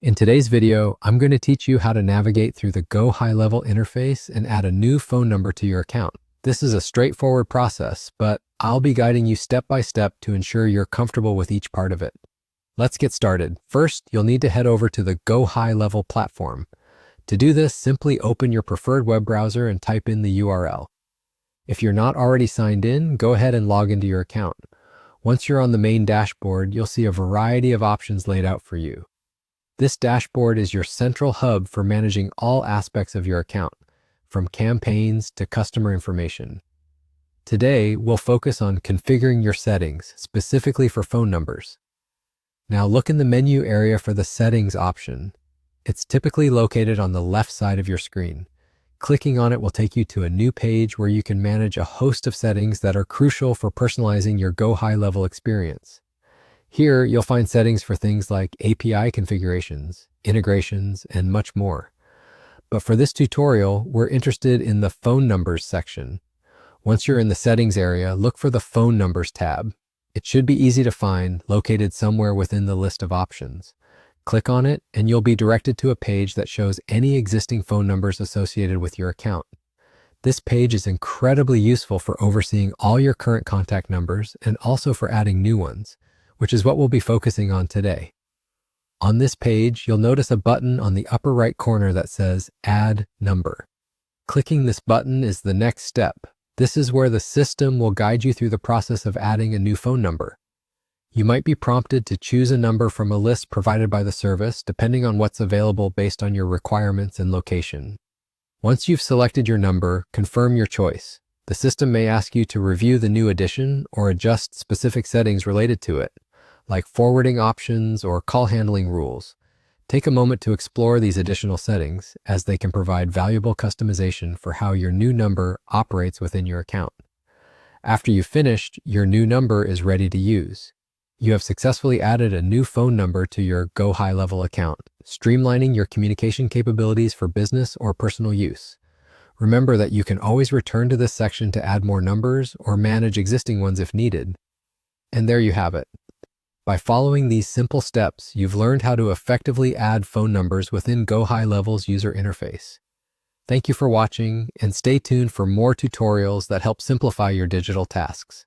In today's video, I'm going to teach you how to navigate through the GoHighLevel interface and add a new phone number to your account. This is a straightforward process, but I'll be guiding you step by step to ensure you're comfortable with each part of it. Let's get started. First, you'll need to head over to the GoHighLevel platform. To do this, simply open your preferred web browser and type in the URL. If you're not already signed in, go ahead and log into your account. Once you're on the main dashboard, you'll see a variety of options laid out for you. This dashboard is your central hub for managing all aspects of your account, from campaigns to customer information. Today, we'll focus on configuring your settings, specifically for phone numbers. Now look in the menu area for the Settings option. It's typically located on the left side of your screen. Clicking on it will take you to a new page where you can manage a host of settings that are crucial for personalizing your GoHighLevel experience. Here, you'll find settings for things like API configurations, integrations, and much more. But for this tutorial, we're interested in the Phone Numbers section. Once you're in the Settings area, look for the Phone Numbers tab. It should be easy to find, located somewhere within the list of options. Click on it, and you'll be directed to a page that shows any existing phone numbers associated with your account. This page is incredibly useful for overseeing all your current contact numbers and also for adding new ones, which is what we'll be focusing on today. On this page, you'll notice a button on the upper right corner that says Add Number. Clicking this button is the next step. This is where the system will guide you through the process of adding a new phone number. You might be prompted to choose a number from a list provided by the service, depending on what's available based on your requirements and location. Once you've selected your number, confirm your choice. The system may ask you to review the new addition or adjust specific settings related to it, like forwarding options or call handling rules. Take a moment to explore these additional settings, as they can provide valuable customization for how your new number operates within your account. After you've finished, your new number is ready to use. You have successfully added a new phone number to your GoHighLevel account, streamlining your communication capabilities for business or personal use. Remember that you can always return to this section to add more numbers or manage existing ones if needed. And there you have it. By following these simple steps, you've learned how to effectively add phone numbers within GoHighLevel's user interface. Thank you for watching, and stay tuned for more tutorials that help simplify your digital tasks.